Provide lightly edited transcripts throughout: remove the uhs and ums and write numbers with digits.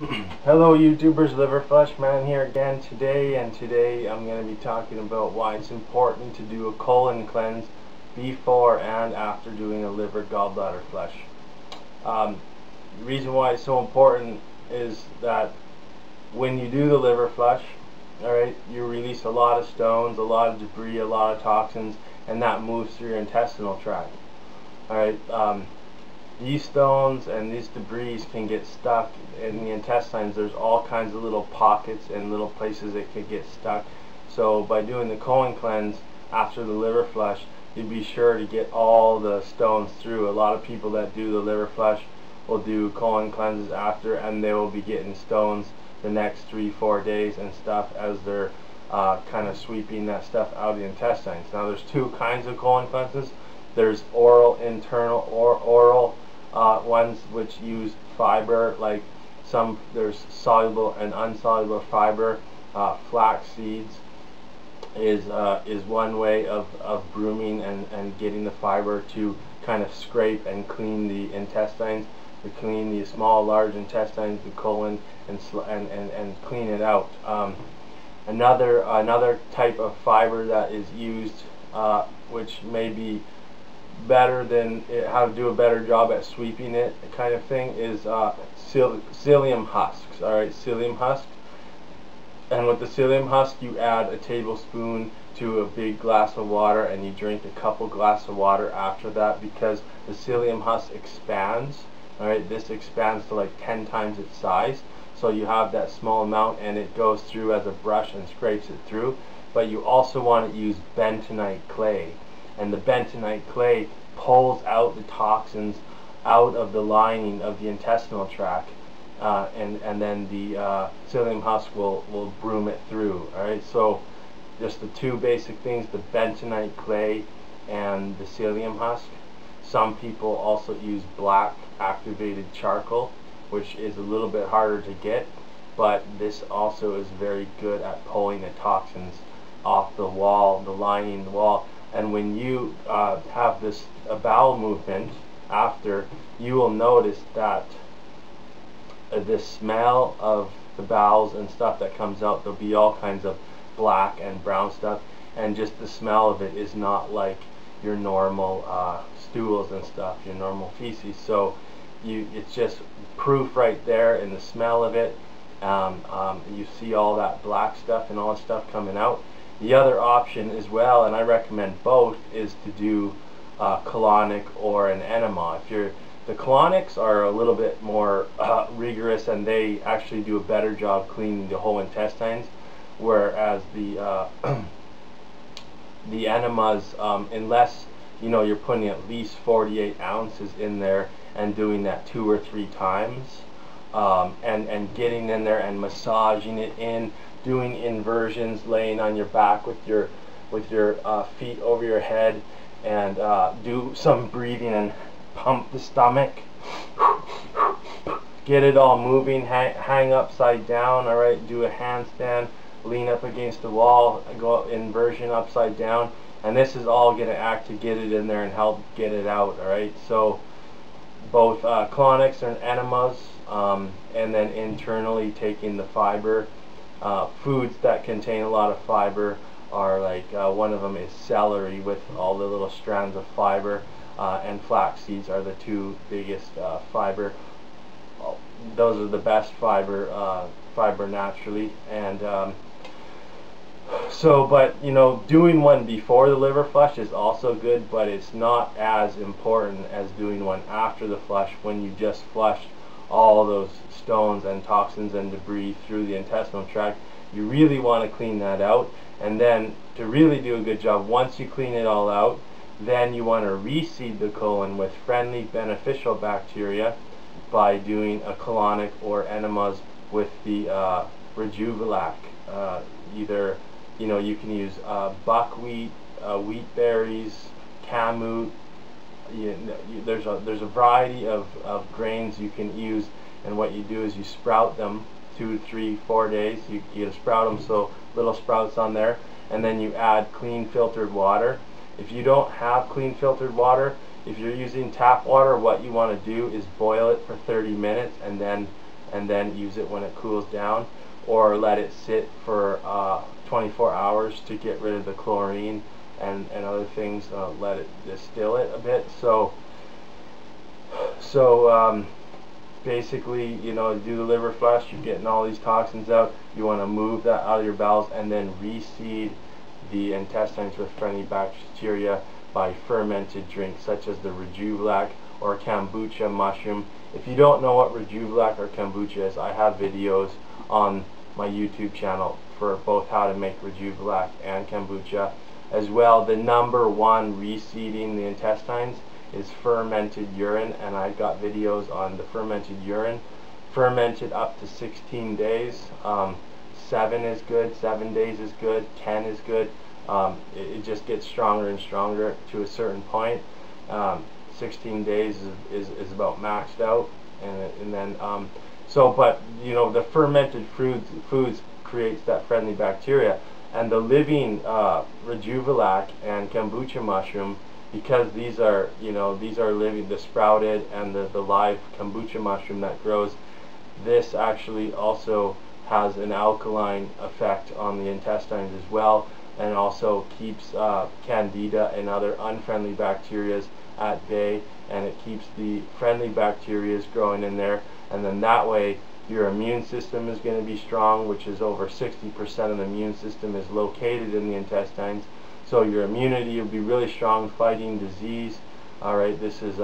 Hello YouTubers, Liver Flush Man here again today, and today I'm going to be talking about why it's important to do a colon cleanse before and after doing a liver gallbladder flush. The reason why it's so important is that when you do the liver flush, alright, you release a lot of stones, a lot of debris, a lot of toxins, and that moves through your intestinal tract. Alright, these stones and these debris can get stuck in the intestines. There's all kinds of little pockets and little places it could get stuck. So by doing the colon cleanse after the liver flush, you'd be sure to get all the stones through. A lot of people that do the liver flush will do colon cleanses after, and they will be getting stones the next 3-4 days and stuff as they're kind of sweeping that stuff out of the intestines. Now there's two kinds of colon cleanses. There's oral, internal, or oral ones which use fiber, like there's soluble and insoluble fiber. Flax seeds is one way of brooming and getting the fiber to kind of scrape and clean the intestines, to clean the small, large intestines, the colon, and clean it out. Another type of fiber that is used, which may be better than how to do a better job at sweeping it kind of thing, is psyllium husks. Alright, psyllium husk. And with the psyllium husk, you add a tablespoon to a big glass of water, and you drink a couple glasses of water after that, because the psyllium husk expands. Alright, this expands to like 10 times its size. So you have that small amount and it goes through as a brush and scrapes it through. But you also want to use bentonite clay. And the bentonite clay pulls out the toxins out of the lining of the intestinal tract, and then the psyllium husk will broom it through. Alright, so just the two basic things, the bentonite clay and the psyllium husk. Some people also use black activated charcoal, which is a little bit harder to get, but this also is very good at pulling the toxins off the wall, the lining, the wall. And when you have this bowel movement after, you will notice that the smell of the bowels and stuff that comes out, there'll be all kinds of black and brown stuff, and just the smell of it is not like your normal stools and stuff, your normal feces. So it's just proof right there in the smell of it. You see all that black stuff and all that stuff coming out. The other option as well, and I recommend both, is to do colonic or an enema. The colonics are a little bit more rigorous, and they actually do a better job cleaning the whole intestines, whereas the the enemas, unless you're putting at least 48 ounces in there and doing that 2 or 3 times, and getting in there and massaging it in, doing inversions, laying on your back with your feet over your head, and do some breathing and pump the stomach, get it all moving, hang upside down. Alright, do a handstand, lean up against the wall, go inversion upside down, and this is all going to act to get it in there and help get it out. Alright, so both colonics and enemas, and then internally taking the fiber. Foods that contain a lot of fiber are like, one of them is celery with all the little strands of fiber, and flax seeds are the two biggest fiber. Those are the best fiber naturally. And but doing one before the liver flush is also good, but it's not as important as doing one after the flush, when you just flushed all those stones and toxins and debris through the intestinal tract. You really want to clean that out, and then to really do a good job, once you clean it all out, then you want to reseed the colon with friendly beneficial bacteria by doing a colonic or enemas with the Rejuvelac. Either you can use buckwheat, wheat berries, kamut. There's a variety of grains you can use, and what you do is you sprout them 2, 3, 4 days. You sprout them, so little sprouts on there, and then you add clean filtered water. If you don't have clean filtered water, if you're using tap water, what you want to do is boil it for 30 minutes and then and then use it when it cools down, or let it sit for 24 hours to get rid of the chlorine and other things. Let it distill it a bit. So basically, you know, do the liver flush, you're getting all these toxins out, you want to move that out of your bowels and then reseed the intestines with friendly bacteria by fermented drinks such as the Rejuvelac or kombucha mushroom. If you don't know what Rejuvelac or kombucha is, I have videos on my YouTube channel for both how to make Rejuvelac and kombucha. As well, the number one reseeding the intestines is fermented urine, and I've got videos on the fermented urine. Fermented up to 16 days. 7 is good, 7 days is good, 10 is good. It just gets stronger and stronger to a certain point. 16 days is about maxed out, and then but you know, the fermented foods creates that friendly bacteria, and the living Rejuvelac and kombucha mushroom, because these are, you know, these are living, the sprouted and the live kombucha mushroom that grows, this actually also has an alkaline effect on the intestines as well, and also keeps candida and other unfriendly bacteria at bay, and it keeps the friendly bacteria growing in there, and then that way your immune system is going to be strong, which is over 60% of the immune system is located in the intestines. So your immunity will be really strong, fighting disease. All right, this is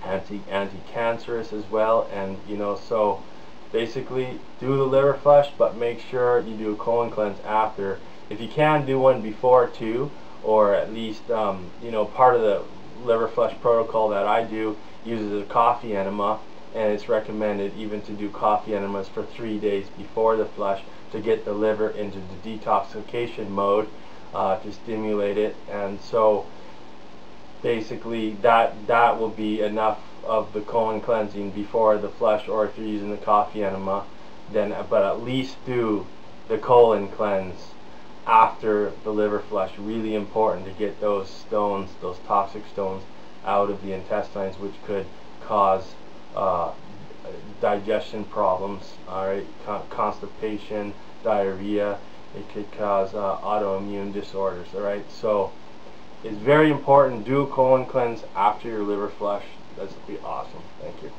anti-cancerous as well, and you know, so basically do the liver flush, but make sure you do a colon cleanse after. If you can, do one before too, or at least you know, part of the liver flush protocol that I do uses a coffee enema, and it's recommended even to do coffee enemas for 3 days before the flush to get the liver into the detoxification mode, to stimulate it. And so basically that will be enough of the colon cleansing before the flush, or if you're using the coffee enema, then but at least do the colon cleanse after the liver flush. Really important to get those stones, those toxic stones, out of the intestines, which could cause digestion problems, alright, constipation, diarrhea. It could cause autoimmune disorders, alright. So it's very important, do a colon cleanse after your liver flush. That's be awesome. Thank you.